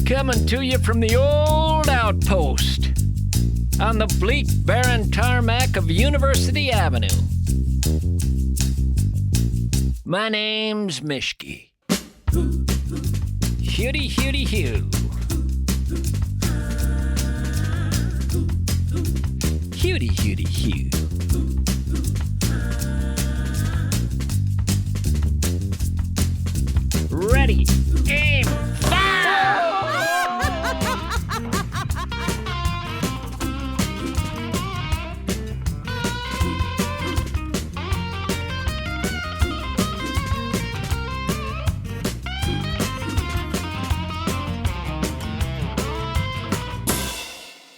Coming to you from the old outpost on the bleak, barren tarmac of University Avenue. My name's Mischke. Hooty, hooty, hoo. Hooty, hooty, hoo. Ready, aim, fire!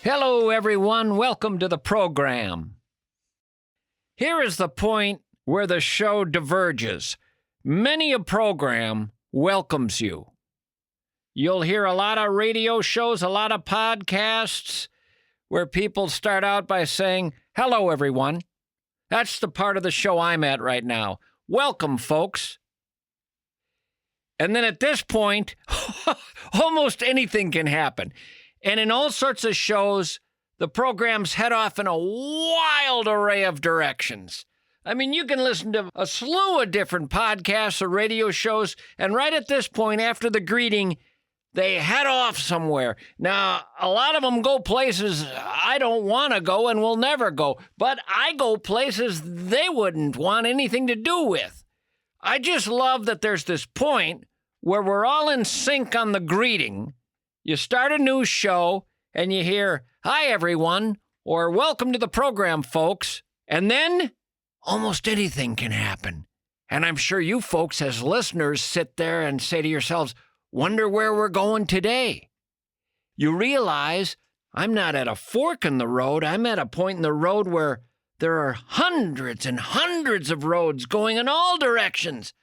Hello, everyone. Welcome to the program. Here is the point where the show diverges. Many a program welcomes you. You'll hear a lot of radio shows, a lot of podcasts where people start out by saying, hello, everyone. That's the part of the show I'm at right now. Welcome, folks. And then at this point, almost anything can happen. And in all sorts of shows, the programs head off in a wild array of directions. I mean, you can listen to a slew of different podcasts or radio shows, and right at this point, after the greeting, they head off somewhere. Now, a lot of them go places I don't want to go and will never go, but I go places they wouldn't want anything to do with. I just love that there's this point where we're all in sync on the greeting. You start a new show, and you hear, hi, everyone, or welcome to the program, folks. And then almost anything can happen. And I'm sure you folks as listeners sit there and say to yourselves, wonder where we're going today. You realize I'm not at a fork in the road. I'm at a point in the road where there are hundreds and hundreds of roads going in all directions.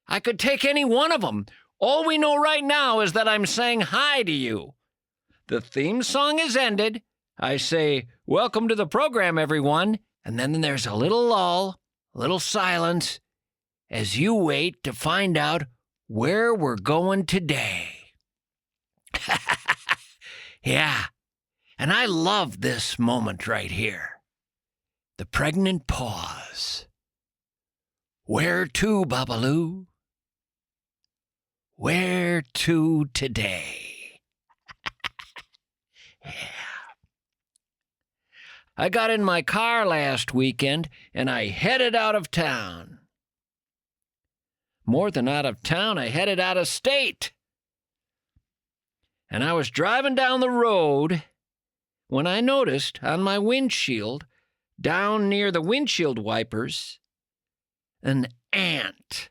I could take any one of them. All we know right now is that I'm saying hi to you. The theme song is ended. I say, welcome to the program, everyone. And then there's a little lull, a little silence, as you wait to find out where we're going today. Yeah, and I love this moment right here. The pregnant pause. Where to, Babaloo? Where to today? Yeah. I got in my car last weekend, and I headed out of town. More than out of town, I headed out of state. And I was driving down the road when I noticed on my windshield, down near the windshield wipers, an ant.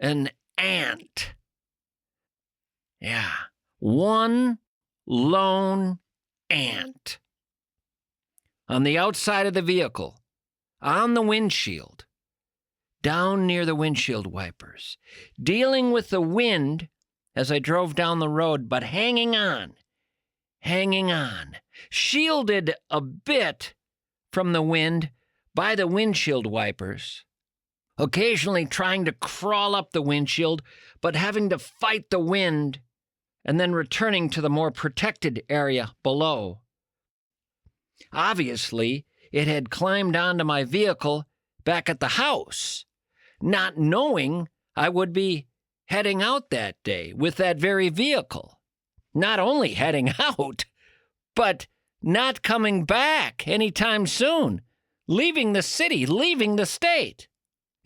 An ant. Yeah, one lone ant. On the outside of the vehicle, on the windshield, down near the windshield wipers, dealing with the wind as I drove down the road, but hanging on, shielded a bit from the wind by the windshield wipers, occasionally trying to crawl up the windshield, but having to fight the wind and then returning to the more protected area below. Obviously, it had climbed onto my vehicle back at the house, not knowing I would be heading out that day with that very vehicle. Not only heading out, but not coming back anytime soon, leaving the city, leaving the state.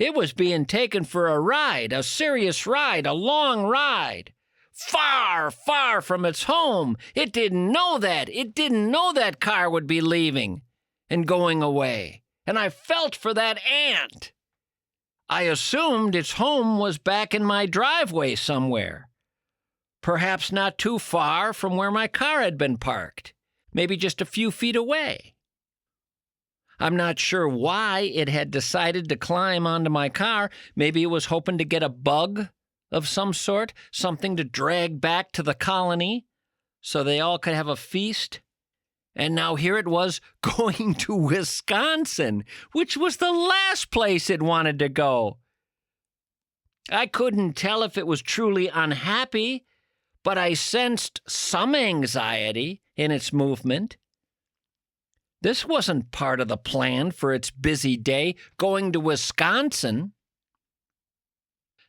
It was being taken for a ride, a serious ride, a long ride. Far, far from its home. It didn't know that. It didn't know that car would be leaving and going away. And I felt for that ant. I assumed its home was back in my driveway somewhere. Perhaps not too far from where my car had been parked. Maybe just a few feet away. I'm not sure why it had decided to climb onto my car. Maybe it was hoping to get a bug of some sort, something to drag back to the colony so they all could have a feast. And now here it was going to Wisconsin, which was the last place it wanted to go. I couldn't tell if it was truly unhappy, but I sensed some anxiety in its movement. This wasn't part of the plan for its busy day going to Wisconsin.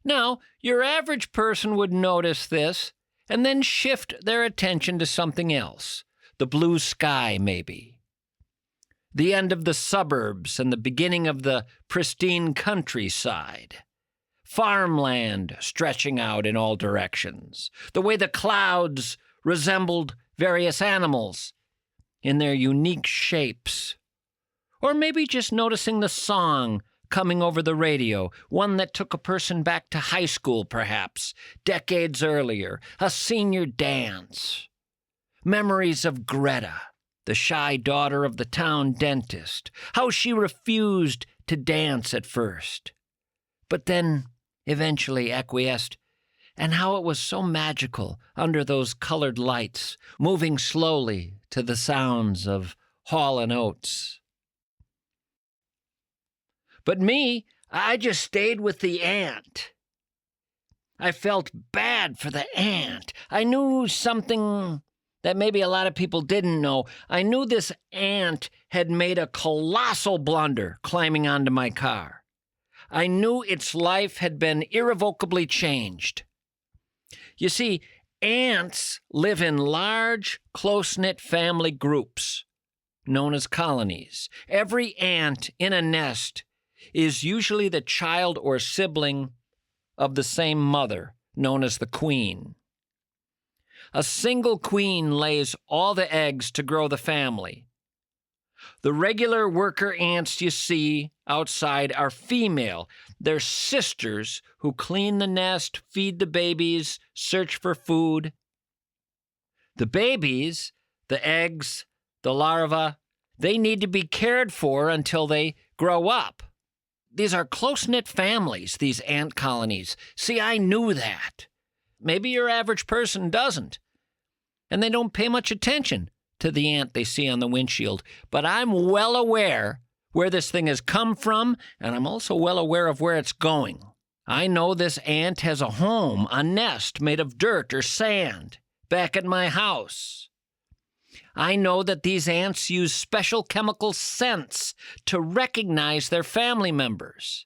Now, your average person would notice this and then shift their attention to something else. The blue sky, maybe. The end of the suburbs and the beginning of the pristine countryside. Farmland stretching out in all directions. The way the clouds resembled various animals in their unique shapes. Or maybe just noticing the song coming over the radio, one that took a person back to high school, perhaps, decades earlier, a senior dance. Memories of Greta, the shy daughter of the town dentist, how she refused to dance at first, but then eventually acquiesced, and how it was so magical under those colored lights, moving slowly to the sounds of Hall & Oates. But me, I just stayed with the ant. I felt bad for the ant. I knew something that maybe a lot of people didn't know. I knew this ant had made a colossal blunder climbing onto my car. I knew its life had been irrevocably changed. You see, ants live in large, close-knit family groups, known as colonies. Every ant in a nest is usually the child or sibling of the same mother, known as the queen. A single queen lays all the eggs to grow the family. The regular worker ants you see outside are female. They're sisters who clean the nest, feed the babies, search for food. The babies, the eggs, the larvae, they need to be cared for until they grow up. These are close-knit families, these ant colonies. See, I knew that. Maybe your average person doesn't. And they don't pay much attention to the ant they see on the windshield. But I'm well aware where this thing has come from, and I'm also well aware of where it's going. I know this ant has a home, a nest made of dirt or sand, back at my house. I know that these ants use special chemical scents to recognize their family members.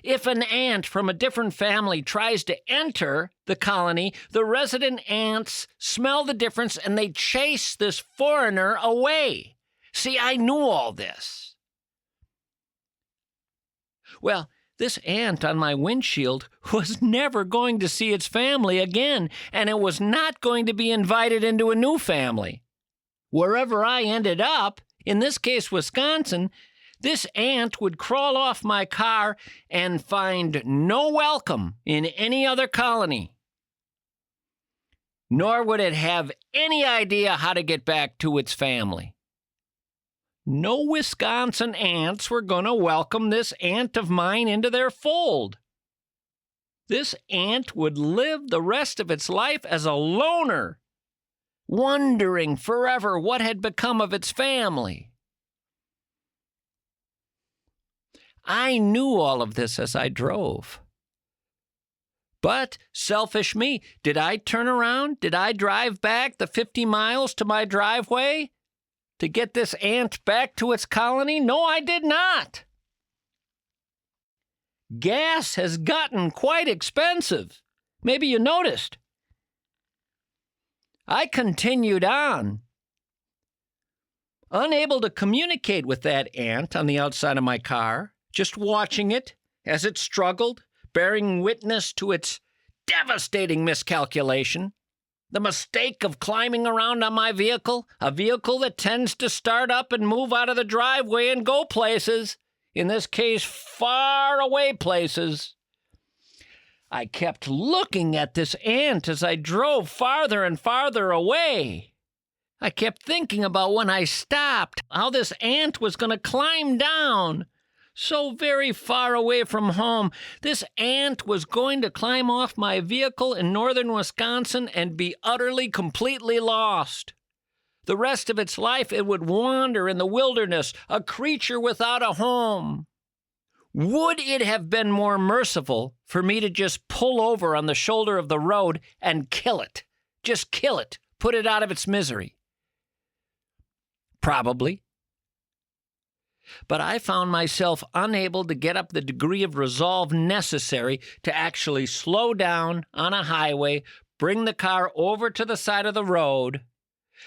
If an ant from a different family tries to enter the colony, the resident ants smell the difference and they chase this foreigner away. See, I knew all this. Well, this ant on my windshield was never going to see its family again, and it was not going to be invited into a new family. Wherever I ended up, in this case Wisconsin, this ant would crawl off my car and find no welcome in any other colony. Nor would it have any idea how to get back to its family. No Wisconsin ants were going to welcome this ant of mine into their fold. This ant would live the rest of its life as a loner, wondering forever what had become of its family. I knew all of this as I drove. But, selfish me, did I turn around? Did I drive back the 50 miles to my driveway to get this ant back to its colony? No, I did not. Gas has gotten quite expensive. Maybe you noticed. I continued on, unable to communicate with that ant on the outside of my car, just watching it as it struggled, bearing witness to its devastating miscalculation, the mistake of climbing around on my vehicle, a vehicle that tends to start up and move out of the driveway and go places, in this case, far away places. I kept looking at this ant as I drove farther and farther away. I kept thinking about when I stopped, how this ant was going to climb down. So very far away from home, this ant was going to climb off my vehicle in northern Wisconsin and be utterly, completely lost. The rest of its life, it would wander in the wilderness, a creature without a home. Would it have been more merciful for me to just pull over on the shoulder of the road and kill it? Just kill it. Put it out of its misery. Probably. But I found myself unable to get up the degree of resolve necessary to actually slow down on a highway, bring the car over to the side of the road.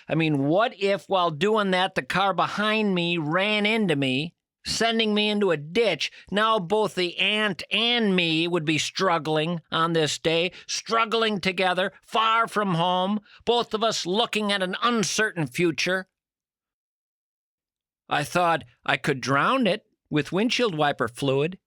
I mean, what if while doing that, the car behind me ran into me, sending me into a ditch? Now both the ant and me would be struggling on this day, struggling together, far from home, both of us looking at an uncertain future. I thought I could drown it with windshield wiper fluid.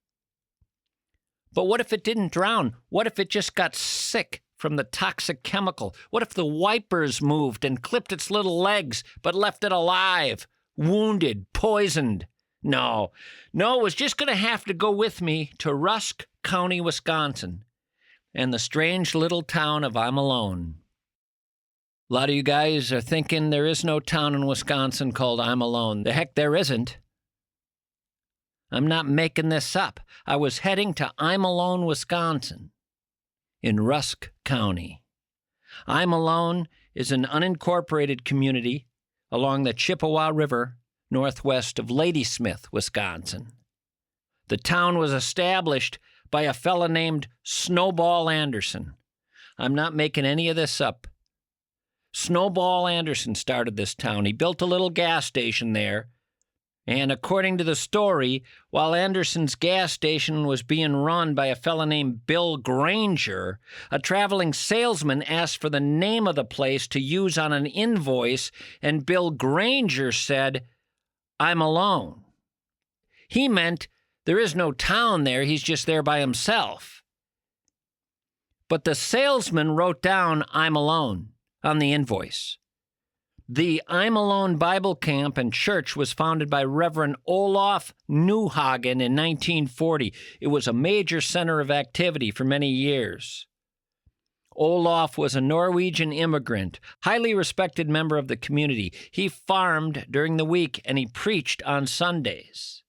But what if it didn't drown? What if it just got sick from the toxic chemical? What if the wipers moved and clipped its little legs, but left it alive, wounded, poisoned? No, it was just going to have to go with me to Rusk County, Wisconsin, and the strange little town of I'm Alone. A lot of you guys are thinking there is no town in Wisconsin called I'm Alone. The heck there isn't. I'm not making this up. I was heading to I'm Alone, Wisconsin, in Rusk County. I'm Alone is an unincorporated community along the Chippewa River northwest of Ladysmith, Wisconsin. The town was established by a fella named Snowball Anderson. I'm not making any of this up. Snowball Anderson started this town. He built a little gas station there. And according to the story, while Anderson's gas station was being run by a fella named Bill Granger, a traveling salesman asked for the name of the place to use on an invoice, and Bill Granger said, "I'm alone." He meant there is no town there, he's just there by himself. But the salesman wrote down "I'm alone" on the invoice. The I'm Alone Bible Camp and Church was founded by Reverend Olaf Newhagen in 1940. It was a major center of activity for many years. Olaf was a Norwegian immigrant, highly respected member of the community. He farmed during the week and he preached on Sundays.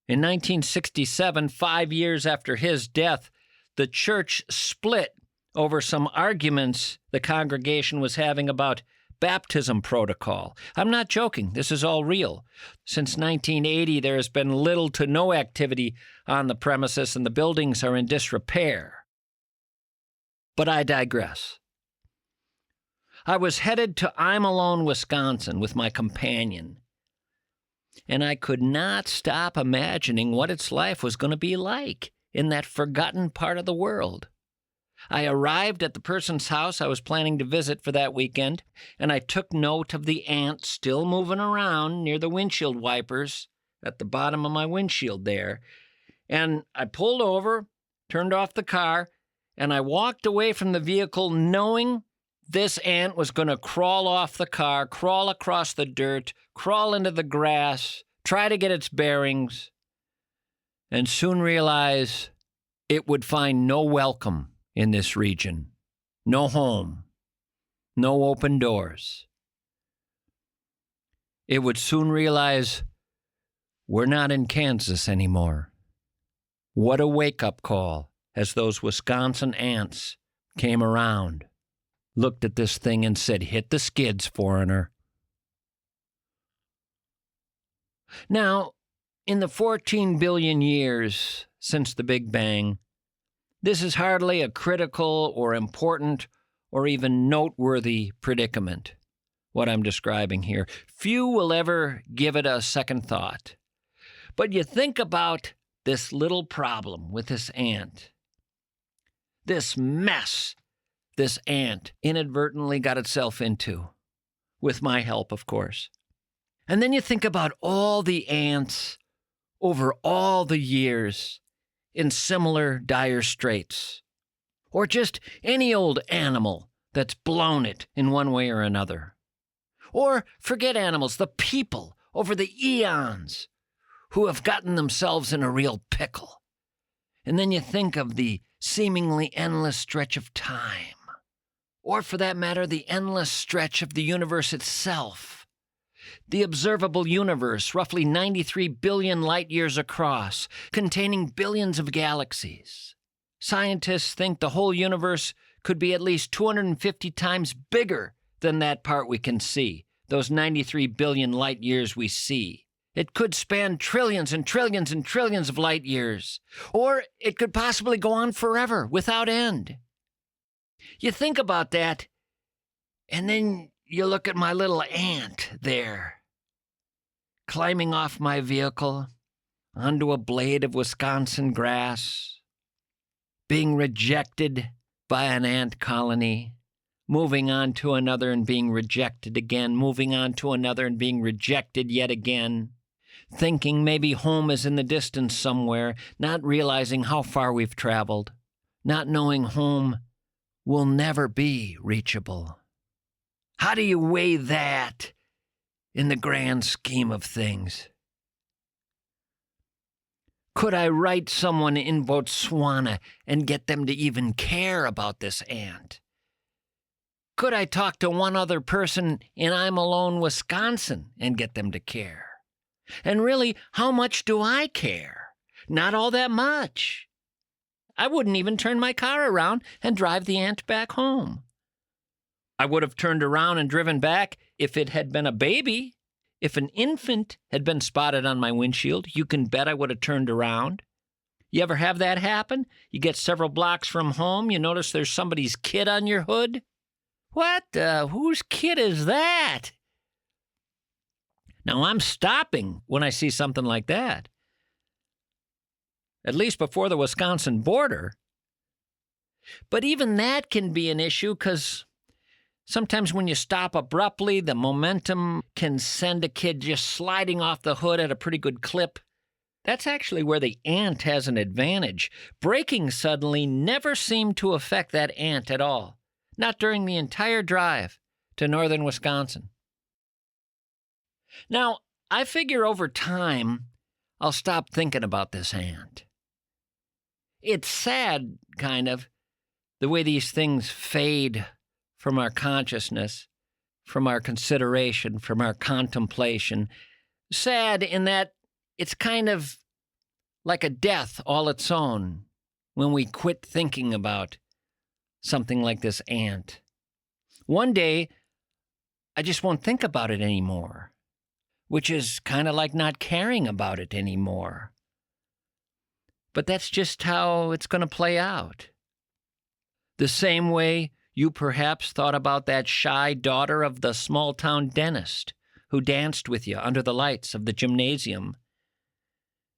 In 1967, 5 years after his death, the church split over some arguments the congregation was having about baptism protocol. I'm not joking. This is all real. Since 1980, there has been little to no activity on the premises, and the buildings are in disrepair. But I digress. I was headed to I'm Alone, Wisconsin with my companion, and I could not stop imagining what its life was going to be like in that forgotten part of the world. I arrived at the person's house I was planning to visit for that weekend, and I took note of the ants still moving around near the windshield wipers at the bottom of my windshield there. And I pulled over, turned off the car, and I walked away from the vehicle knowing this ant was going to crawl off the car, crawl across the dirt, crawl into the grass, try to get its bearings, and soon realize it would find no welcome in this region. No home. No open doors. It would soon realize we're not in Kansas anymore. What a wake-up call as those Wisconsin ants came around, looked at this thing and said, "Hit the skids, foreigner." Now, in the 14 billion years since the Big Bang, this is hardly a critical or important or even noteworthy predicament, what I'm describing here. Few will ever give it a second thought. But you think about this little problem with this ant, this mess this ant inadvertently got itself into, with my help, of course. And then you think about all the ants over all the years in similar dire straits, or just any old animal that's blown it in one way or another. Or forget animals, the people over the eons who have gotten themselves in a real pickle. And then you think of the seemingly endless stretch of time, or for that matter, the endless stretch of the universe itself. The observable universe, roughly 93 billion light years across, containing billions of galaxies. Scientists think the whole universe could be at least 250 times bigger than that part we can see, those 93 billion light years we see. It could span trillions and trillions and trillions of light years. Or it could possibly go on forever, without end. You think about that, and then you look at my little ant there, climbing off my vehicle onto a blade of Wisconsin grass, being rejected by an ant colony, moving on to another and being rejected again, moving on to another and being rejected yet again, thinking maybe home is in the distance somewhere, not realizing how far we've traveled, not knowing home will never be reachable. How do you weigh that in the grand scheme of things? Could I write someone in Botswana and get them to even care about this ant? Could I talk to one other person in I'm Alone, Wisconsin, and get them to care? And really, how much do I care? Not all that much. I wouldn't even turn my car around and drive the ant back home. I would have turned around and driven back if it had been a baby. If an infant had been spotted on my windshield, you can bet I would have turned around. You ever have that happen? You get several blocks from home, you notice there's somebody's kid on your hood? What? Whose kid is that? Now, I'm stopping when I see something like that. At least before the Wisconsin border. But even that can be an issue because sometimes when you stop abruptly, the momentum can send a kid just sliding off the hood at a pretty good clip. That's actually where the ant has an advantage. Braking suddenly never seemed to affect that ant at all. Not during the entire drive to northern Wisconsin. Now, I figure over time, I'll stop thinking about this ant. It's sad, kind of, the way these things fade from our consciousness, from our consideration, from our contemplation. Sad in that it's kind of like a death all its own when we quit thinking about something like this ant. One day, I just won't think about it anymore, which is kind of like not caring about it anymore. But that's just how it's going to play out. The same way you perhaps thought about that shy daughter of the small-town dentist who danced with you under the lights of the gymnasium,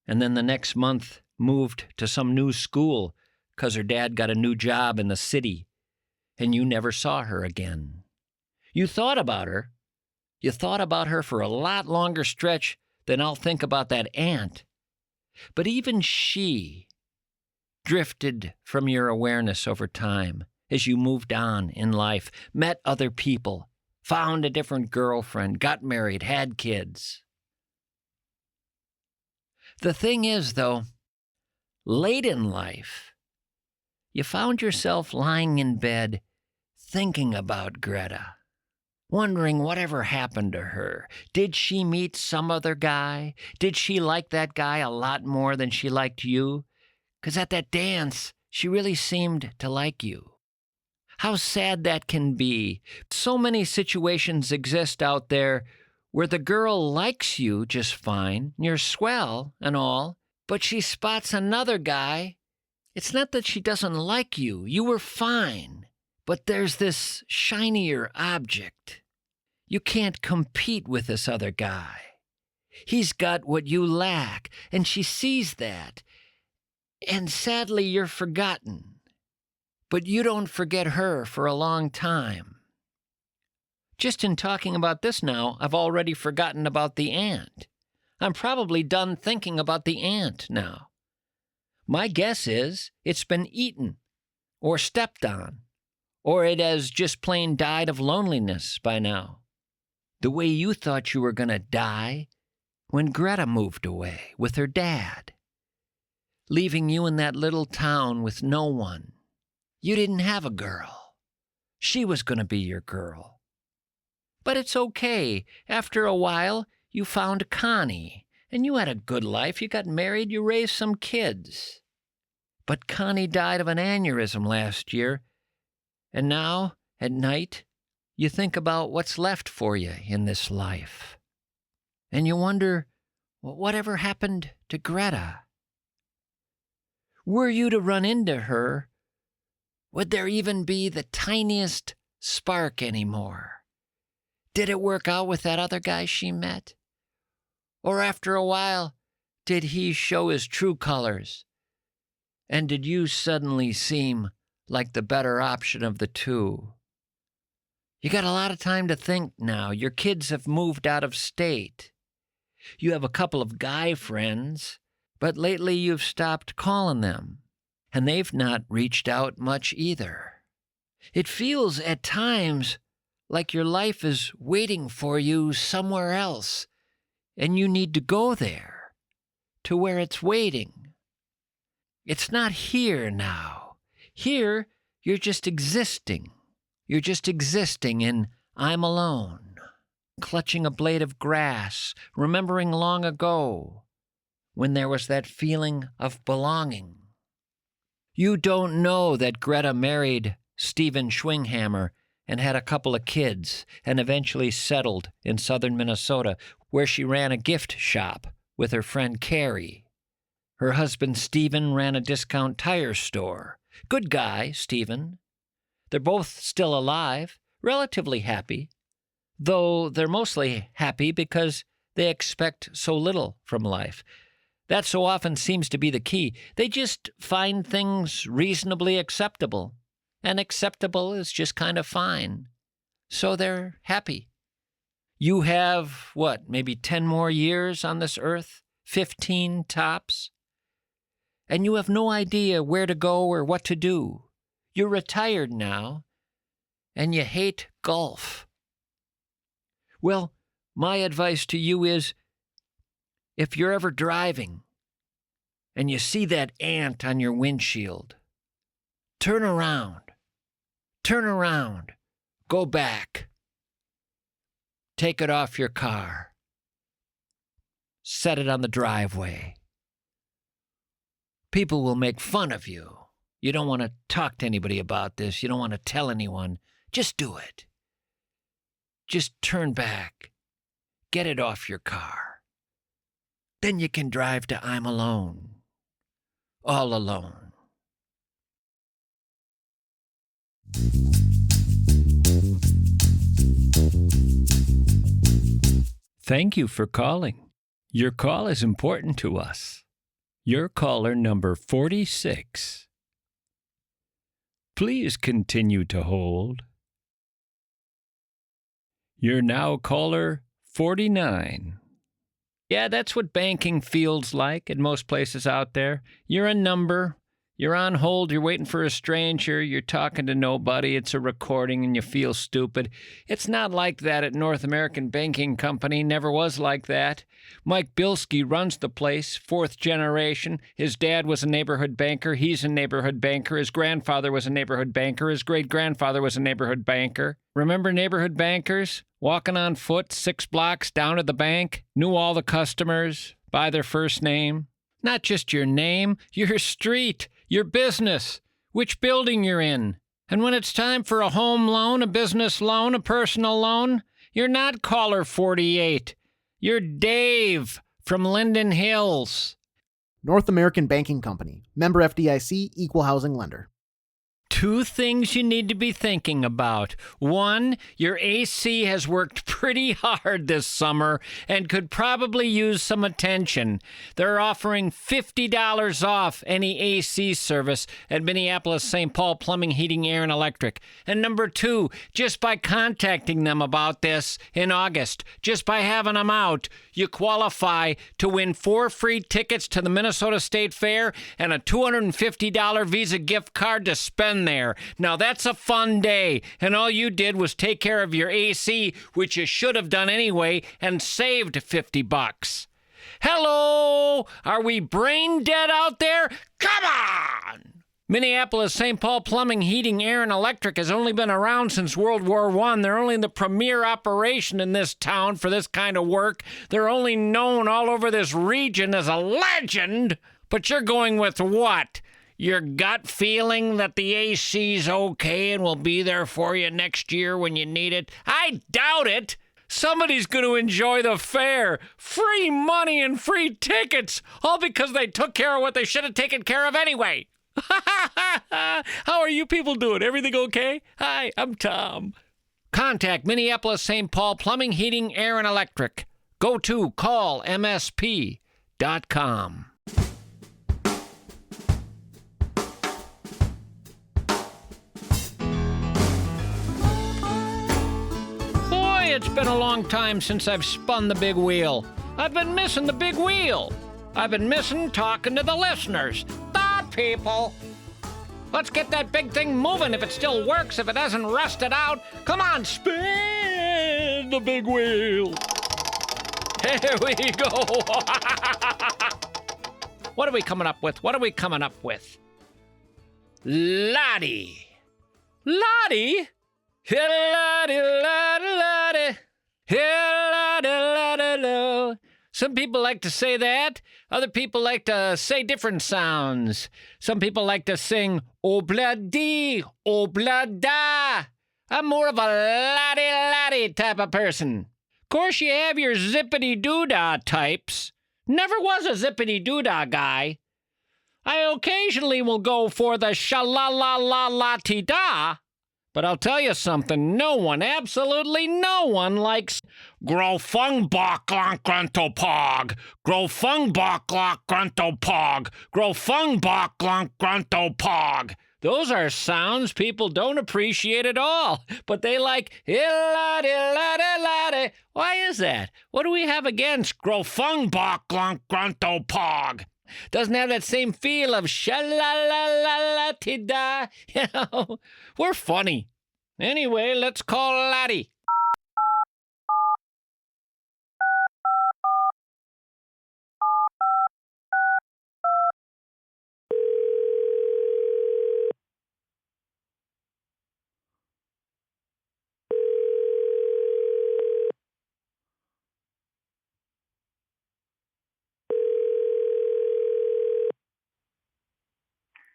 and then the next month moved to some new school because her dad got a new job in the city, and you never saw her again. You thought about her. You thought about her for a lot longer stretch than I'll think about that ant. But even she drifted from your awareness over time as you moved on in life, met other people, found a different girlfriend, got married, had kids. The thing is, though, late in life, you found yourself lying in bed thinking about Greta, wondering whatever happened to her. Did she meet some other guy? Did she like that guy a lot more than she liked you? 'Cause at that dance, she really seemed to like you. How sad that can be. So many situations exist out there where the girl likes you just fine, you're swell and all, but she spots another guy. It's not that she doesn't like you. You were fine. But there's this shinier object. You can't compete with this other guy. He's got what you lack, and she sees that. And sadly, you're forgotten. But you don't forget her for a long time. Just in talking about this now, I've already forgotten about the ant. I'm probably done thinking about the ant now. My guess is it's been eaten or stepped on, or it has just plain died of loneliness by now. The way you thought you were going to die when Greta moved away with her dad, leaving you in that little town with no one. You didn't have a girl. She was going to be your girl. But it's okay. After a while, you found Connie, and you had a good life. You got married, you raised some kids. But Connie died of an aneurysm last year, And now, at night, you think about what's left for you in this life. And you wonder, whatever happened to Greta? Were you to run into her, would there even be the tiniest spark anymore? Did it work out with that other guy she met? Or after a while, did he show his true colors? And did you suddenly seem like the better option of the two? You got a lot of time to think now. Your kids have moved out of state. You have a couple of guy friends, but lately you've stopped calling them, and they've not reached out much either. It feels at times like your life is waiting for you somewhere else, and you need to go there, to where it's waiting. It's not here now. Here, you're just existing. You're just existing in I'm alone, clutching a blade of grass, remembering long ago when there was that feeling of belonging. You don't know that Greta married Stephen Schwinghammer and had a couple of kids and eventually settled in southern Minnesota, where she ran a gift shop with her friend Carrie. Her husband Stephen ran a discount tire store. Good guy, Stephen. They're both still alive, relatively happy, though they're mostly happy because they expect so little from life. That so often seems to be the key. They just find things reasonably acceptable, and acceptable is just kind of fine. So they're happy. You have, maybe 10 more years on this earth? 15 tops? And you have no idea where to go or what to do. You're retired now, and you hate golf. Well, my advice to you is, if you're ever driving and you see that ant on your windshield, turn around, go back, take it off your car, set it on the driveway. People will make fun of you. You don't want to talk to anybody about this. You don't want to tell anyone. Just do it. Just turn back. Get it off your car. Then you can drive to I'm alone. All alone. Thank you for calling. Your call is important to us. Your caller number 46. Please continue to hold. You're now caller 49. Yeah, that's what banking feels like in most places out there. You're a number. You're on hold. You're waiting for a stranger. You're talking to nobody. It's a recording and you feel stupid. It's not like that at North American Banking Company. Never was like that. Mike Bilski runs the place, fourth generation. His dad was a neighborhood banker. He's a neighborhood banker. His grandfather was a neighborhood banker. His great-grandfather was a neighborhood banker. Remember neighborhood bankers? Walking on foot 6 blocks down to the bank, knew all the customers by their first name. Not just your name, your street, your business, which building you're in. And when it's time for a home loan, a business loan, a personal loan, you're not caller 48. You're Dave from Linden Hills. North American Banking Company. Member FDIC, Equal Housing Lender. 2 things you need to be thinking about. 1, your AC has worked pretty hard this summer and could probably use some attention. They're offering $50 off any AC service at Minneapolis-St. Paul Plumbing, Heating, Air, and Electric. And number 2, just by contacting them about this in August, just by having them out, you qualify to win 4 free tickets to the Minnesota State Fair and a $250 Visa gift card to spend there. Now that's a fun day, and all you did was take care of your AC, which you should have done anyway, and saved $50. Hello! Are we brain dead out there? Come on! Minneapolis-St. Paul Plumbing, Heating, Air, and Electric has only been around since World War I. They're only the premier operation in this town for this kind of work. They're only known all over this region as a legend. But you're going with what? Your gut feeling that the AC's okay and will be there for you next year when you need it? I doubt it. Somebody's going to enjoy the fair. Free money and free tickets, all because they took care of what they should have taken care of anyway. How are you people doing? Everything okay? Hi, I'm Tom. Contact Minneapolis St. Paul Plumbing, Heating, Air, and Electric. Go to callmsp.com. It's been a long time since I've spun the big wheel. I've been missing the big wheel. I've been missing talking to the listeners. The people. Let's get that big thing moving if it still works, if it hasn't rusted out. Come on, spin the big wheel. Here we go. What are we coming up with? Lottie. Lottie? Some people like to say that. Other people like to say different sounds. Some people like to sing obla-dee, obla-da. I'm more of a lottie-lottie type of person. Of course, you have your zippity-doo-dah types. Never was a zippity-doo-dah guy. I occasionally will go for the sha-la-la-la-la-ti-da. But I'll tell you something, no one, absolutely no one likes Grofung-bok-lonk-grunto-pog, Grofung-bok-lonk-grunto-pog, Grofung-bok-lonk-grunto-pog. Those are sounds people don't appreciate at all, but they like iladi-ladi-ladi. Why is that? What do we have against Grofung-bok-lonk-grunto-pog? Doesn't have that same feel of sha-la-la-la-la-ti-da. You know, we're funny. Anyway, let's call Lottie.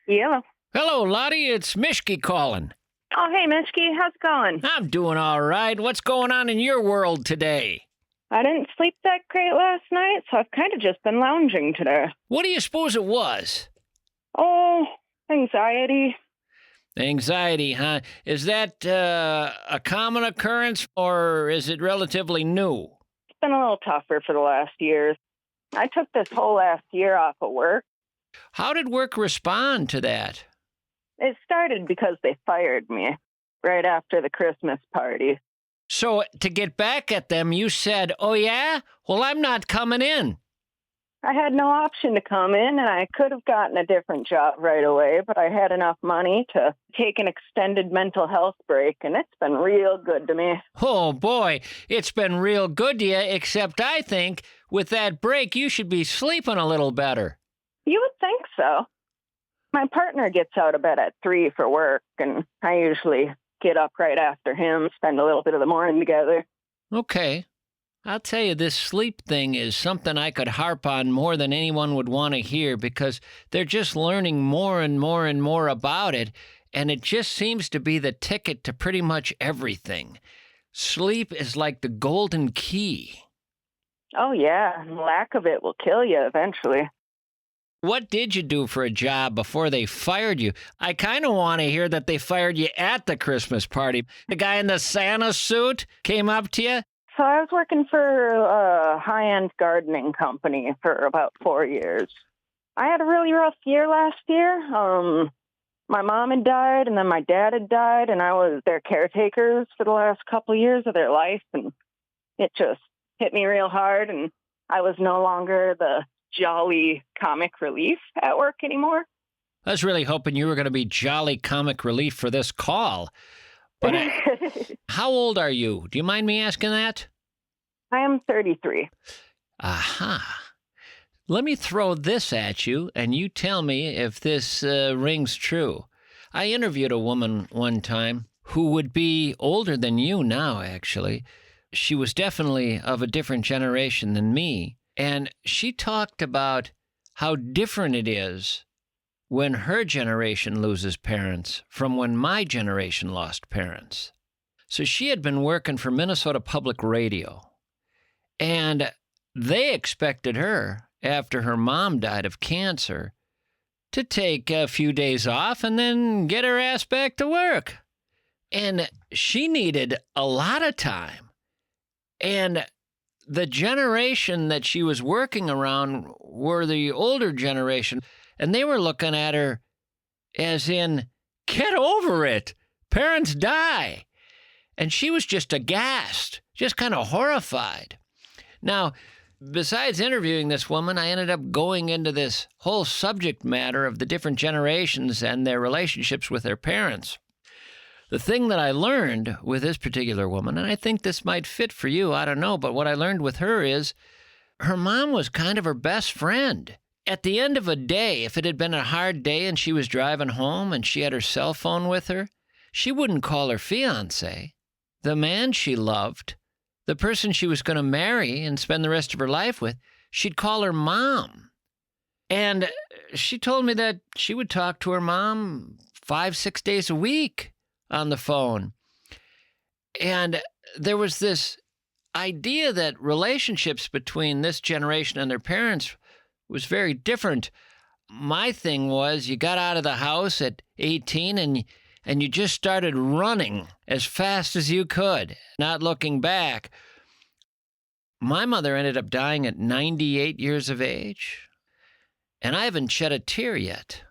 Hello. Hello, Lottie. It's Mischke calling. Oh, hey, Mischke. How's it going? I'm doing all right. What's going on in your world today? I didn't sleep that great last night, so I've kind of just been lounging today. What do you suppose it was? Oh, anxiety. Anxiety, huh? Is that a common occurrence, or is it relatively new? It's been a little tougher for the last year. I took this whole last year off of work. How did work respond to that? It started because they fired me right after the Christmas party. So to get back at them, you said, oh yeah? Well, I'm not coming in. I had no option to come in, and I could have gotten a different job right away, but I had enough money to take an extended mental health break, and it's been real good to me. Oh, boy, it's been real good to you, except I think with that break, you should be sleeping a little better. You would think so. My partner gets out of bed at 3 for work, and I usually get up right after him, spend a little bit of the morning together. Okay. I'll tell you, this sleep thing is something I could harp on more than anyone would want to hear because they're just learning more and more and more about it, and it just seems to be the ticket to pretty much everything. Sleep is like the golden key. Oh, yeah. Lack of it will kill you eventually. What did you do for a job before they fired you? I kind of want to hear that they fired you at the Christmas party. The guy in the Santa suit came up to you? So I was working for a high-end gardening company for about 4 years. I had a really rough year last year. My mom had died, and then my dad had died, and I was their caretakers for the last couple of years of their life, and it just hit me real hard, and I was no longer the jolly comic relief at work anymore. I was really hoping you were going to be jolly comic relief for this call. But how old are you? Do you mind me asking that? I am 33. Aha. Let me throw this at you, and you tell me if this rings true. I interviewed a woman one time who would be older than you now, actually. She was definitely of a different generation than me. And she talked about how different it is when her generation loses parents from when my generation lost parents. So she had been working for Minnesota Public Radio, and they expected her, after her mom died of cancer, to take a few days off and then get her ass back to work. And she needed a lot of time. And the generation that she was working around were the older generation, and they were looking at her as in, get over it. Parents die. And she was just aghast, just kind of horrified. Now, besides interviewing this woman, I ended up going into this whole subject matter of the different generations and their relationships with their parents. The thing that I learned with this particular woman, and I think this might fit for you, I don't know, but what I learned with her is her mom was kind of her best friend. At the end of a day, if it had been a hard day and she was driving home and she had her cell phone with her, she wouldn't call her fiancé, the man she loved, the person she was going to marry and spend the rest of her life with. She'd call her mom. And she told me that she would talk to her mom 5-6 days a week on the phone. And there was this idea that relationships between this generation and their parents was very different. My thing was, you got out of the house at 18 and you just started running as fast as you could, not looking back. My mother ended up dying at 98 years of age, and I haven't shed a tear yet.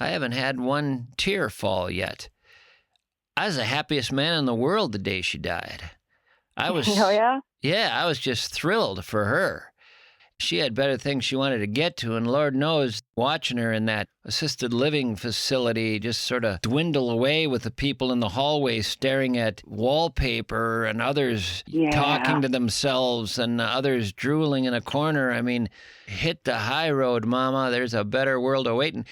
I haven't had one tear fall yet. I was the happiest man in the world the day she died. I was, Oh, yeah? Yeah, I was just thrilled for her. She had better things she wanted to get to, and Lord knows, watching her in that assisted living facility just sort of dwindle away with the people in the hallway staring at wallpaper and others talking to themselves and others drooling in a corner. I mean, hit the high road, Mama. There's a better world awaiting.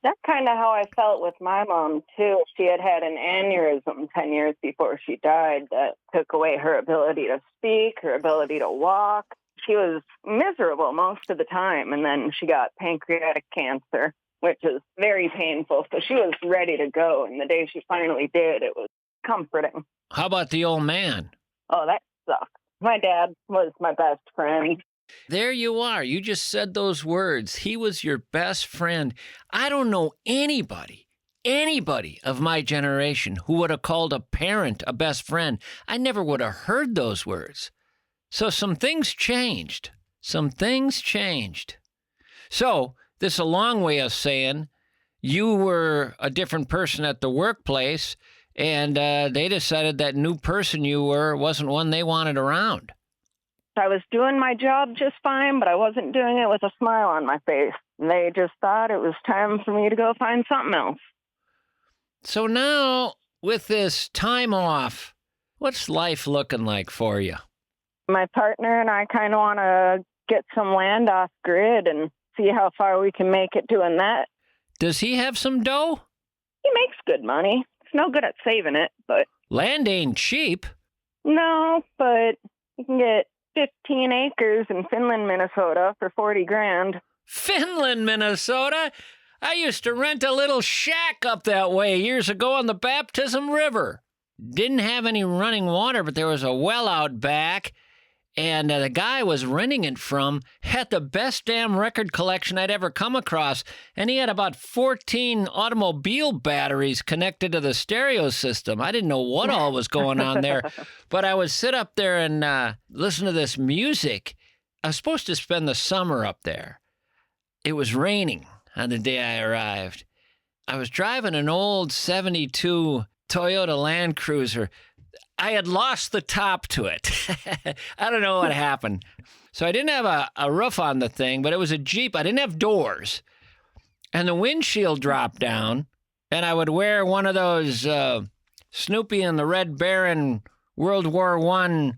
That's kind of how I felt with my mom, too. She had had an aneurysm 10 years before she died that took away her ability to speak, her ability to walk. She was miserable most of the time, and then she got pancreatic cancer, which is very painful. So she was ready to go, and the day she finally did, it was comforting. How about the old man? Oh, that sucked. My dad was my best friend. There you are. You just said those words. He was your best friend. I don't know anybody of my generation who would have called a parent a best friend. I never would have heard those words. So some things changed. So this is a long way of saying you were a different person at the workplace, and they decided that new person you were wasn't one they wanted around. I was doing my job just fine, but I wasn't doing it with a smile on my face. They just thought it was time for me to go find something else. So now, with this time off, what's life looking like for you? My partner and I kind of want to get some land off grid and see how far we can make it doing that. Does he have some dough? He makes good money. He's no good at saving it, but... Land ain't cheap. No, but you can get 15 acres in Finland, Minnesota for $40,000. Finland, Minnesota? I used to rent a little shack up that way years ago on the Baptism River. Didn't have any running water, but there was a well out back. And the guy I was renting it from had the best damn record collection I'd ever come across. And he had about 14 automobile batteries connected to the stereo system. I didn't know what all was going on there. But I would sit up there and listen to this music. I was supposed to spend the summer up there. It was raining on the day I arrived. I was driving an old 72 Toyota Land Cruiser. I had lost the top to it. I don't know what happened. So I didn't have a roof on the thing, but it was a Jeep. I didn't have doors. And the windshield dropped down, and I would wear one of those Snoopy and the Red Baron World War I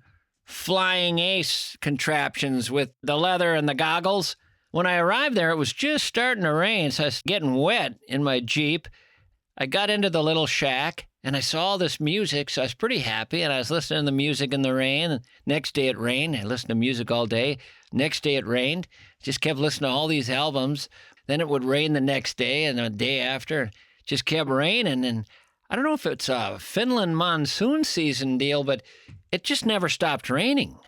flying ace contraptions with the leather and the goggles. When I arrived there, it was just starting to rain, so I was getting wet in my Jeep. I got into the little shack. And I saw all this music, so I was pretty happy, and I was listening to the music in the rain. And next day it rained. I listened to music all day. Next day it rained. Just kept listening to all these albums. Then it would rain the next day and the day after. It just kept raining. And I don't know if it's a Finland monsoon season deal, but it just never stopped raining.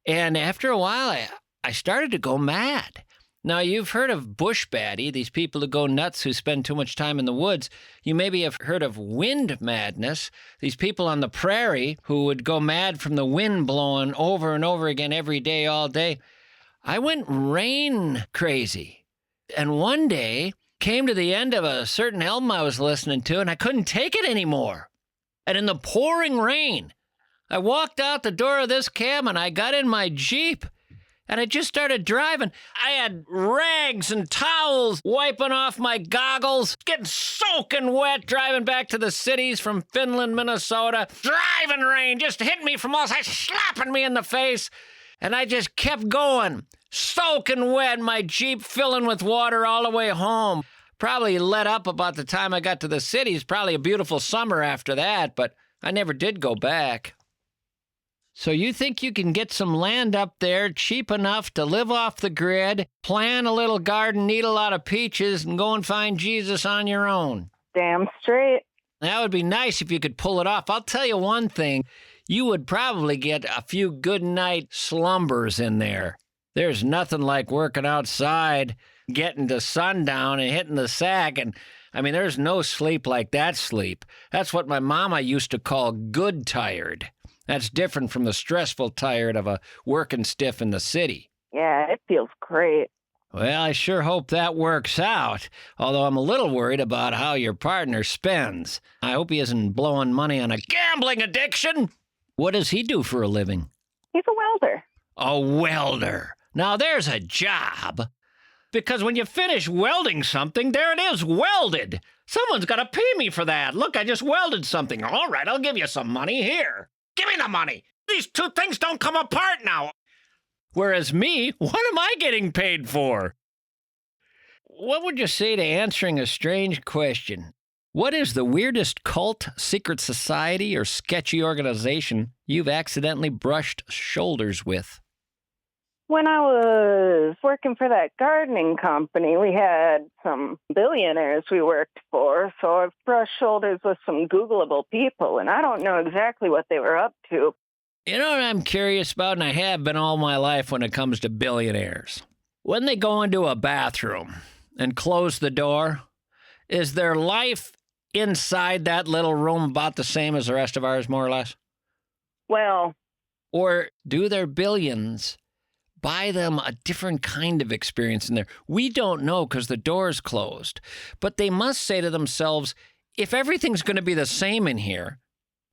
And after a while, I started to go mad. Now, you've heard of bush baddie, these people who go nuts who spend too much time in the woods. You maybe have heard of wind madness, these people on the prairie who would go mad from the wind blowing over and over again every day, all day. I went rain crazy. And one day, came to the end of a certain album I was listening to, and I couldn't take it anymore. And in the pouring rain, I walked out the door of this cab, and I got in my Jeep. And I just started driving. I had rags and towels wiping off my goggles, getting soaking wet, driving back to the cities from Finland, Minnesota. Driving rain just hit me from all sides, slapping me in the face. And I just kept going, soaking wet, my Jeep filling with water all the way home. Probably let up about the time I got to the cities. Probably a beautiful summer after that, but I never did go back. So you think you can get some land up there cheap enough to live off the grid, plant a little garden, eat a lot of peaches, and go and find Jesus on your own? Damn straight. That would be nice if you could pull it off. I'll tell you one thing. You would probably get a few good night slumbers in there. There's nothing like working outside, getting to sundown and hitting the sack. And, there's no sleep like that sleep. That's what my mama used to call good tired. That's different from the stressful tired of a working stiff in the city. Yeah, it feels great. Well, I sure hope that works out, although I'm a little worried about how your partner spends. I hope he isn't blowing money on a gambling addiction. What does he do for a living? He's a welder. A welder. Now there's a job. Because when you finish welding something, there it is, welded. Someone's got to pay me for that. Look, I just welded something. All right, I'll give you some money. Here. Give me the money. These two things don't come apart now. Whereas me, what am I getting paid for? What would you say to answering a strange question? What is the weirdest cult, secret society, or sketchy organization you've accidentally brushed shoulders with? When I was working for that gardening company, we had some billionaires we worked for, so I've brushed shoulders with some Googleable people, and I don't know exactly what they were up to. You know what I'm curious about, and I have been all my life when it comes to billionaires? When they go into a bathroom and close the door, is their life inside that little room about the same as the rest of ours, more or less? Well, or do their billions buy them a different kind of experience in there? We don't know because the door's closed. But they must say to themselves, if everything's going to be the same in here,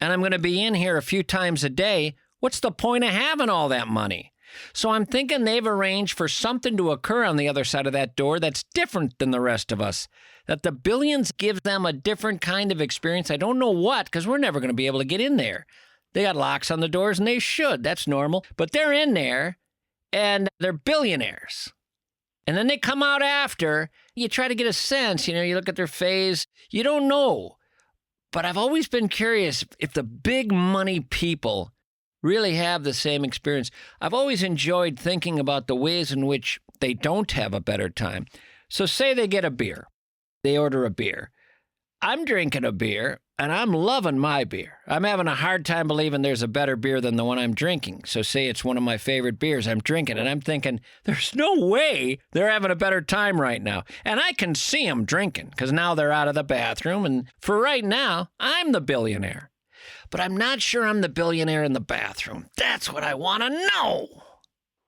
and I'm going to be in here a few times a day, what's the point of having all that money? So I'm thinking they've arranged for something to occur on the other side of that door that's different than the rest of us. That the billions give them a different kind of experience. I don't know what, because we're never going to be able to get in there. They got locks on the doors, and they should. That's normal. But they're in there, and they're billionaires. And then they come out after. You try to get a sense. You look at their face. You don't know. But I've always been curious if the big money people really have the same experience. I've always enjoyed thinking about the ways in which they don't have a better time. So say they get a beer. They order a beer. I'm drinking a beer, and I'm loving my beer. I'm having a hard time believing there's a better beer than the one I'm drinking. So say it's one of my favorite beers. I'm drinking, and I'm thinking, there's no way they're having a better time right now. And I can see them drinking, because now they're out of the bathroom, and for right now, I'm the billionaire. But I'm not sure I'm the billionaire in the bathroom. That's what I want to know.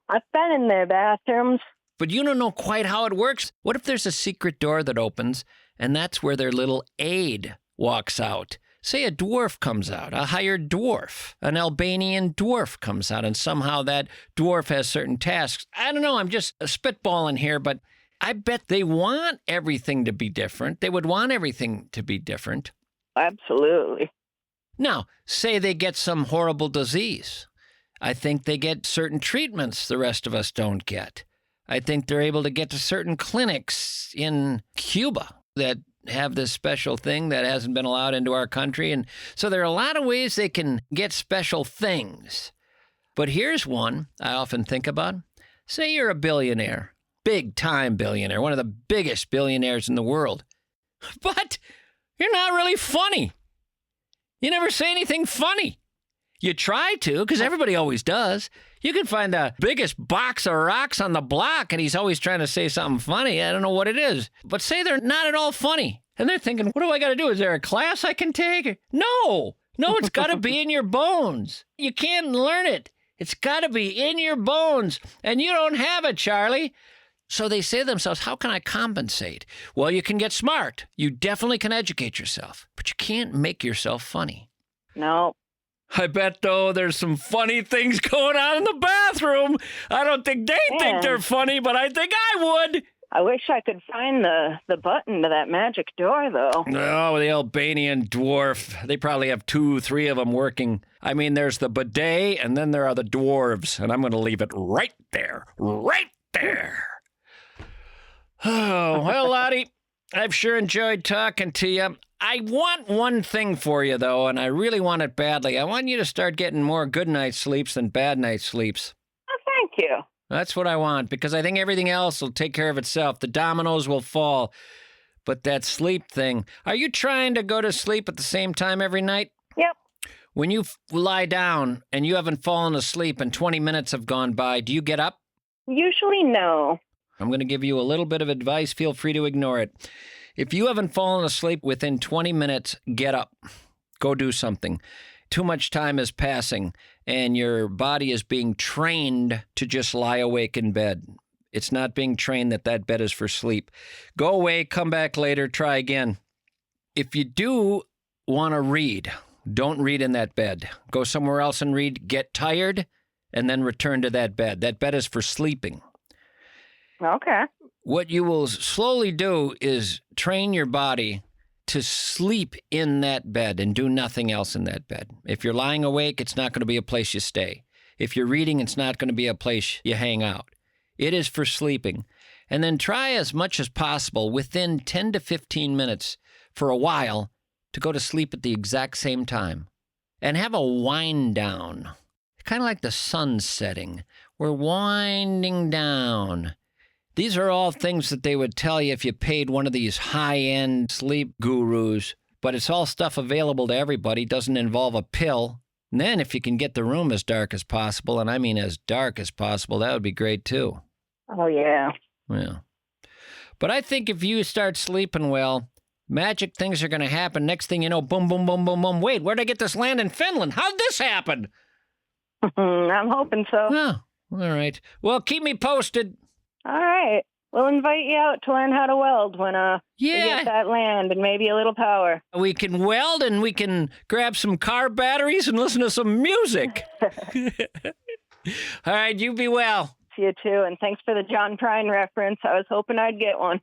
I've been in their bathrooms. But you don't know quite how it works. What if there's a secret door that opens, and that's where their little aide walks out? Say a dwarf comes out, a hired dwarf, an Albanian dwarf comes out, and somehow that dwarf has certain tasks. I don't know, I'm just spitballing here, but I bet they want everything to be different. They would want everything to be different. Absolutely. Now, say they get some horrible disease. I think they get certain treatments the rest of us don't get. I think they're able to get to certain clinics in Cuba that have this special thing that hasn't been allowed into our country. And so there are a lot of ways they can get special things. But here's one I often think about. Say you're a billionaire big-time billionaire, one of the biggest billionaires in the world. But you're not really funny. You never say anything funny. You try to, because everybody always does. You can find the biggest box of rocks on the block, and he's always trying to say something funny. I don't know what it is. But say they're not at all funny. And they're thinking, what do I got to do? Is there a class I can take? No, it's got to be in your bones. You can't learn it. It's got to be in your bones. And you don't have it, Charlie. So they say to themselves, how can I compensate? Well, you can get smart. You definitely can educate yourself. But you can't make yourself funny. No. I bet, though, there's some funny things going on in the bathroom. I don't think they think they're funny, but I think I would. I wish I could find the button to that magic door, though. Oh, the Albanian dwarf. They probably have 2, 3 of them working. I mean, there's the bidet, and then there are the dwarves, and I'm going to leave it right there. Right there. Oh, well, Lottie, I've sure enjoyed talking to you. I want one thing for you, though, and I really want it badly. I want you to start getting more good night sleeps than bad night sleeps. Oh, thank you. That's what I want, because I think everything else will take care of itself. The dominoes will fall. But that sleep thing, are you trying to go to sleep at the same time every night? Yep. When you lie down and you haven't fallen asleep and 20 minutes have gone by, do you get up? Usually, no. I'm going to give you a little bit of advice. Feel free to ignore it. If you haven't fallen asleep within 20 minutes, get up. Go do something. Too much time is passing, and your body is being trained to just lie awake in bed. It's not being trained that bed is for sleep. Go away, come back later, try again. If you do want to read, don't read in that bed. Go somewhere else and read. Get tired, and then return to that bed. That bed is for sleeping. Okay. What you will slowly do is train your body to sleep in that bed and do nothing else in that bed. If you're lying awake, it's not going to be a place you stay. If you're reading, it's not going to be a place you hang out. It is for sleeping. And then try as much as possible within 10 to 15 minutes for a while to go to sleep at the exact same time. And have a wind down. Kind of like the sun setting. We're winding down. These are all things that they would tell you if you paid one of these high-end sleep gurus, but it's all stuff available to everybody, doesn't involve a pill. And then if you can get the room as dark as possible, and I mean as dark as possible, that would be great too. Oh, yeah. Yeah. But I think if you start sleeping well, magic things are going to happen. Next thing you know, boom, boom, boom, boom, boom. Wait, where'd I get this land in Finland? How'd this happen? I'm hoping so. Oh, all right. Well, keep me posted. All right. We'll invite you out to learn how to weld when we get that land and maybe a little power. We can weld and we can grab some car batteries and listen to some music. All right, you be well. See you too, and thanks for the John Prine reference. I was hoping I'd get one.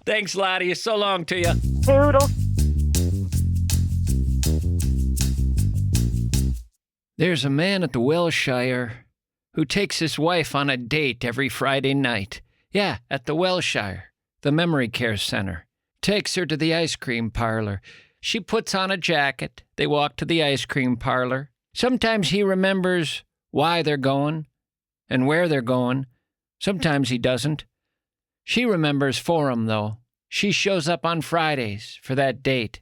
Thanks, Lottie. So long to you. Toodles. There's a man at the Welshire who takes his wife on a date every Friday night. Yeah, at the Welshire, the memory care center. Takes her to the ice cream parlor. She puts on a jacket. They walk to the ice cream parlor. Sometimes he remembers why they're going and where they're going. Sometimes he doesn't. She remembers for him, though. She shows up on Fridays for that date.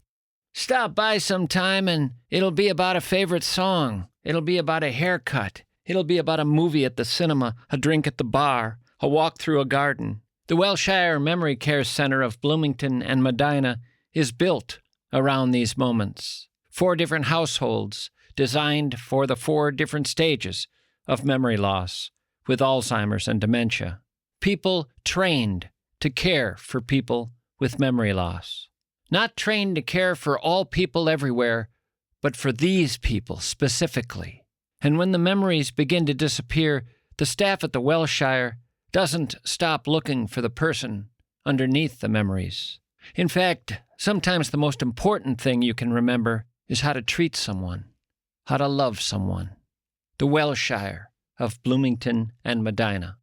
Stop by sometime and it'll be about a favorite song. It'll be about a haircut. It'll be about a movie at the cinema, a drink at the bar, a walk through a garden. The Welshire Memory Care Center of Bloomington and Medina is built around these moments. 4 different households designed for the 4 different stages of memory loss with Alzheimer's and dementia. People trained to care for people with memory loss. Not trained to care for all people everywhere, but for these people specifically. And when the memories begin to disappear, the staff at the Welshire doesn't stop looking for the person underneath the memories. In fact, sometimes the most important thing you can remember is how to treat someone, how to love someone. The Welshire of Bloomington and Medina.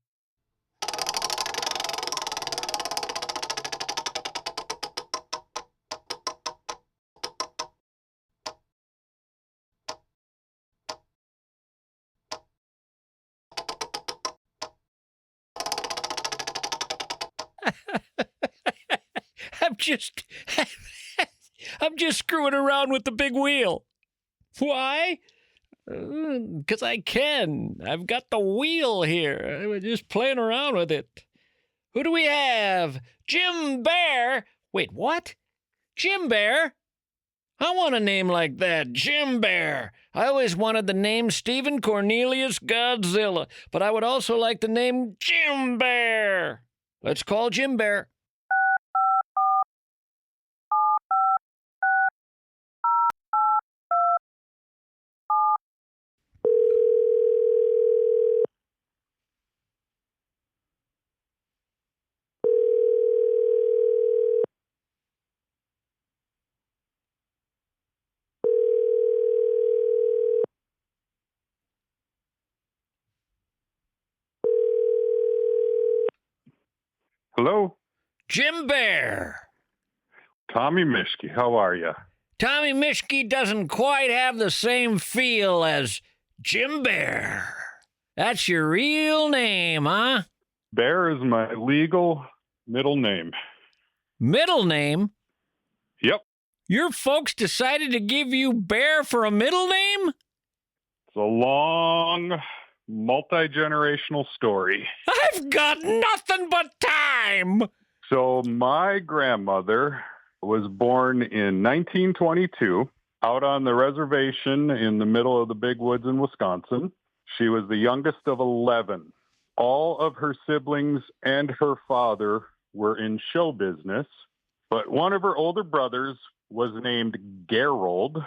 I'm just screwing around with the big wheel. Why? Because I can. I've got the wheel here. I'm just playing around with it. Who do we have? Jim Bear. Wait, what? Jim Bear? I want a name like that, Jim Bear. I always wanted the name Stephen Cornelius Godzilla, but I would also like the name Jim Bear. Let's call Jim Bear. Hello? Jim Bear. Tommy Mischke, how are you? Tommy Mischke doesn't quite have the same feel as Jim Bear. That's your real name, huh? Bear is my legal middle name. Middle name? Yep, Your folks decided to give you Bear for a middle name? it's a long, multi-generational story. I've got nothing but time. So my grandmother was born in 1922 out on the reservation in the middle of the big woods in Wisconsin. She was the youngest of 11. All of her siblings and her father were in show business, but one of her older brothers was named Gerald.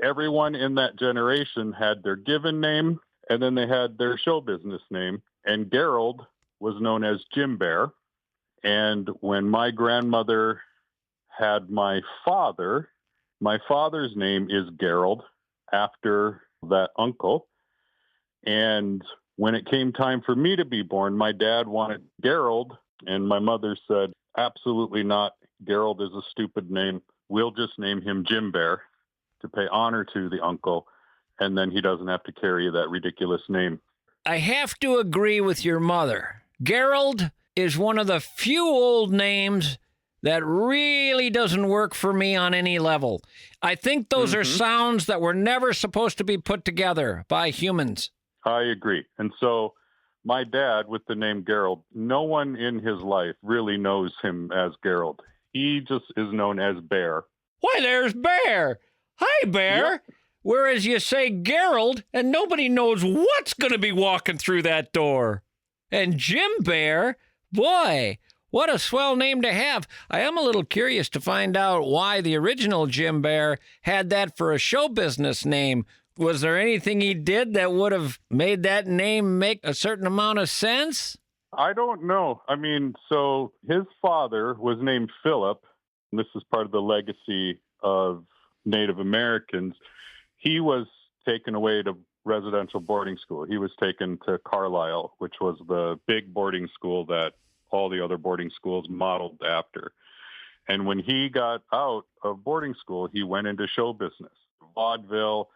Everyone in that generation had their given name, and then they had their show business name, and Gerald was known as Jim Bear. And when my grandmother had my father's name is Gerald after that uncle. And when it came time for me to be born, my dad wanted Gerald, and my mother said, absolutely not. Gerald is a stupid name. We'll just name him Jim Bear to pay honor to the uncle, and then he doesn't have to carry that ridiculous name. I have to agree with your mother. Gerald is one of the few old names that really doesn't work for me on any level. I think those are sounds that were never supposed to be put together by humans. I agree. And so my dad, with the name Gerald, no one in his life really knows him as Gerald. He just is known as Bear. Why, there's Bear. Hi, Bear. Yep. Whereas you say Gerald, and nobody knows what's going to be walking through that door. And Jim Bear, boy, what a swell name to have. I am a little curious to find out why the original Jim Bear had that for a show business name. Was there anything he did that would have made that name make a certain amount of sense? I don't know. I mean, so his father was named Philip. And this is part of the legacy of Native Americans. He was taken away to residential boarding school. He was taken to Carlisle, which was the big boarding school that all the other boarding schools modeled after. And when he got out of boarding school, he went into show business, vaudeville.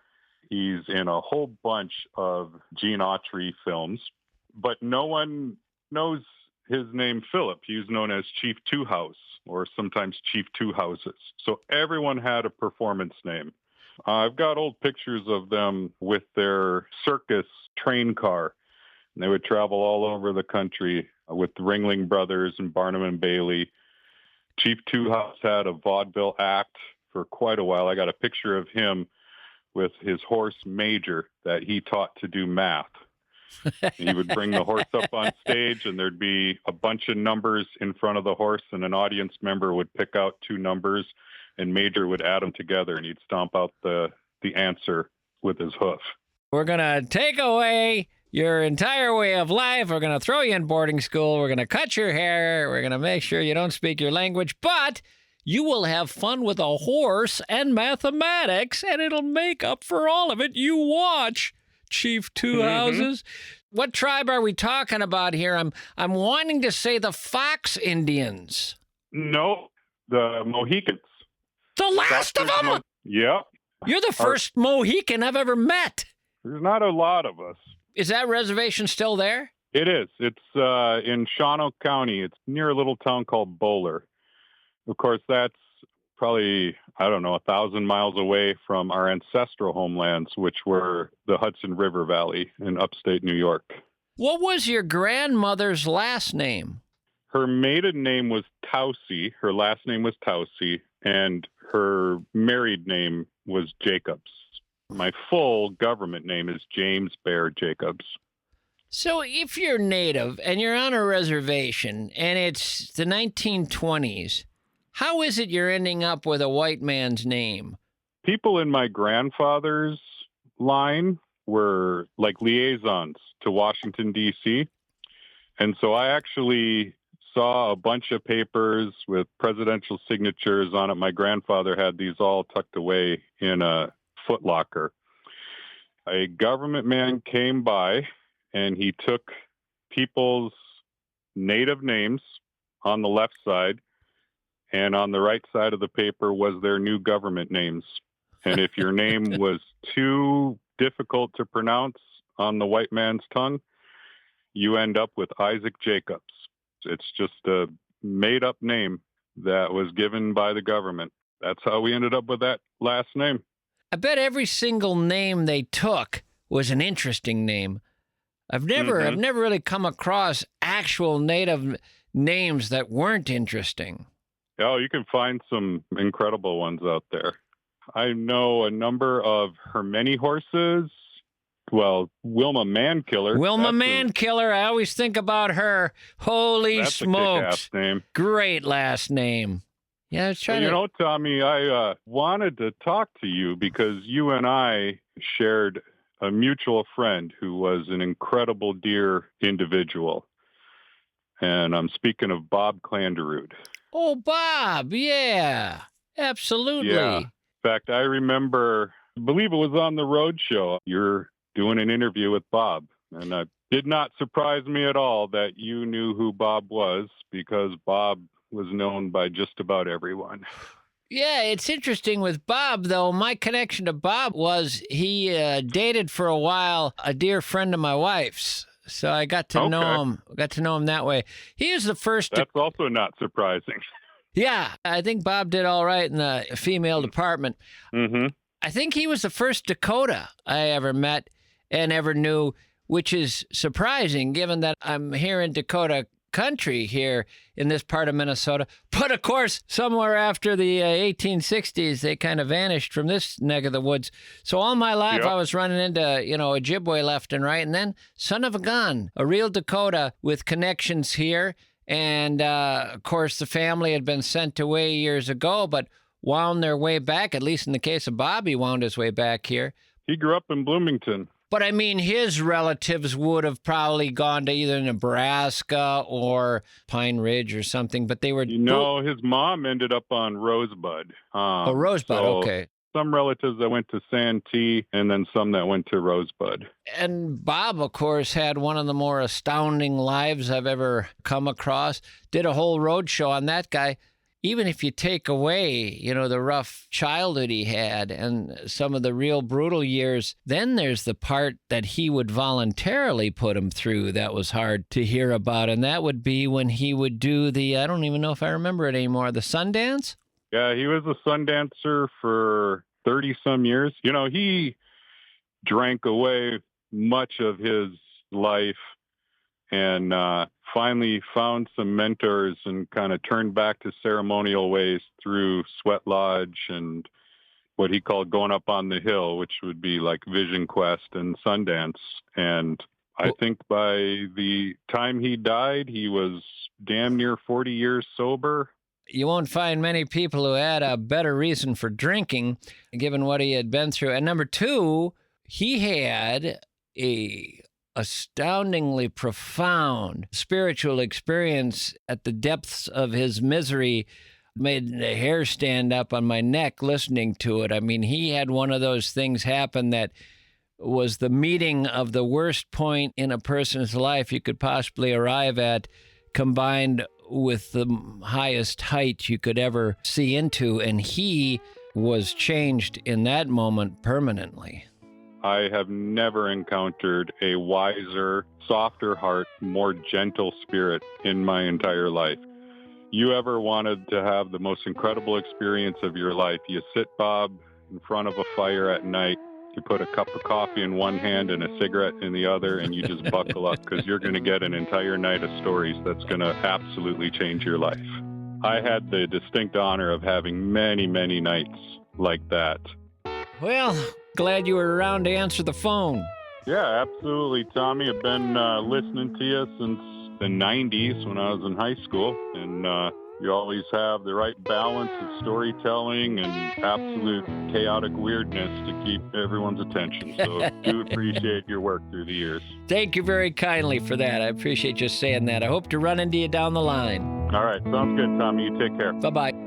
He's in a whole bunch of Gene Autry films, but no one knows his name Philip. He's known as Chief Two House or sometimes Chief Two Houses. So everyone had a performance name. I've got old pictures of them with their circus train car. And they would travel all over the country with the Ringling Brothers and Barnum and Bailey. Chief Two House had a vaudeville act for quite a while. I got a picture of him with his horse Major that he taught to do math. He would bring the horse up on stage, and there'd be a bunch of numbers in front of the horse, and an audience member would pick out two numbers, and Major would add them together, and he'd stomp out the answer with his hoof. We're going to take away your entire way of life. We're going to throw you in boarding school. We're going to cut your hair. We're going to make sure you don't speak your language, but you will have fun with a horse and mathematics, and it'll make up for all of it. You watch, Chief Two Houses. What tribe are we talking about here? I'm wanting to say the Fox Indians. No, the Mohicans. The last of them? Yep. You're the first Mohican I've ever met. There's not a lot of us. Is that reservation still there? It is. It's in Shawano County. It's near a little town called Bowler. Of course, that's probably, 1,000 miles away from our ancestral homelands, which were the Hudson River Valley in upstate New York. What was your grandmother's last name? Her maiden name was Tausey. Her last name was Tausey, and her married name was Jacobs. My full government name is James Bear Jacobs. So if you're native and you're on a reservation and it's the 1920s, how is it you're ending up with a white man's name? People in my grandfather's line were like liaisons to Washington, D.C. And so I actually saw a bunch of papers with presidential signatures on it. My grandfather had these all tucked away in a footlocker. A government man came by and he took people's native names on the left side, and on the right side of the paper was their new government names. And if your name was too difficult to pronounce on the white man's tongue, you end up with Isaac Jacobs. It's just a made-up name that was given by the government. That's how we ended up with that last name. I bet every single name they took was an interesting name. I've never really come across actual native names that weren't interesting. Oh, you can find some incredible ones out there. I know a number of Hermione horses. Well, Wilma Mankiller. Wilma Mankiller, I always think about her. Holy that's smokes. A kick-ass name. Great last name. Yeah, I was trying to... Tommy, I wanted to talk to you because you and I shared a mutual friend who was an incredible dear individual. And I'm speaking of Bob Clanderud. Oh, Bob, yeah, absolutely. Yeah. In fact, I remember, I believe it was on the road show, you're doing an interview with Bob. And it did not surprise me at all that you knew who Bob was, because Bob was known by just about everyone. Yeah, it's interesting with Bob, though. My connection to Bob was he dated for a while a dear friend of my wife's. So I got to know him that way. He was the first. That's also not surprising. Yeah, I think Bob did all right in the female department. Mm-hmm. I think he was the first Dakota I ever met and ever knew, which is surprising given that I'm here in Dakota country here in this part of Minnesota. But of course, somewhere after the 1860s, they kind of vanished from this neck of the woods. So all my life, I was running into, Ojibwe left and right. And then son of a gun, a real Dakota with connections here. And of course, the family had been sent away years ago, but wound their way back, at least in the case of Bob, he wound his way back here. He grew up in Bloomington. But I mean, his relatives would have probably gone to either Nebraska or Pine Ridge or something, but they were... his mom ended up on Rosebud. Rosebud, okay. Some relatives that went to Santee and then some that went to Rosebud. And Bob, of course, had one of the more astounding lives I've ever come across. Did a whole road show on that guy. Even if you take away, the rough childhood he had and some of the real brutal years, then there's the part that he would voluntarily put him through that was hard to hear about. And that would be when he would do I don't even know if I remember it anymore, the Sundance? Yeah, he was a Sundancer for 30-some years. He drank away much of his life and finally found some mentors and kind of turned back to ceremonial ways through Sweat Lodge and what he called going up on the hill, which would be like Vision Quest and Sundance. And I think by the time he died, he was damn near 40 years sober. You won't find many people who had a better reason for drinking, given what he had been through. And number two, he had a astoundingly profound spiritual experience at the depths of his misery. Made the hair stand up on my neck listening to it. I mean, he had one of those things happen that was the meeting of the worst point in a person's life you could possibly arrive at, combined with the highest height you could ever see into. And he was changed in that moment permanently. I have never encountered a wiser, softer heart, more gentle spirit in my entire life. you ever wanted to have the most incredible experience of your life, you sit Bob in front of a fire at night, you put a cup of coffee in one hand and a cigarette in the other, and you just buckle up because you're going to get an entire night of stories that's going to absolutely change your life. I had the distinct honor of having many, many nights like that. Well, glad you were around to answer the phone. Yeah, absolutely, Tommy. I've been listening to you since the 90s when I was in high school, and you always have the right balance of storytelling and absolute chaotic weirdness to keep everyone's attention. So do appreciate your work through the years. Thank you very kindly for that. I appreciate you saying that. I hope to run into you down the line. All right, sounds good, Tommy. You take care. Bye-bye.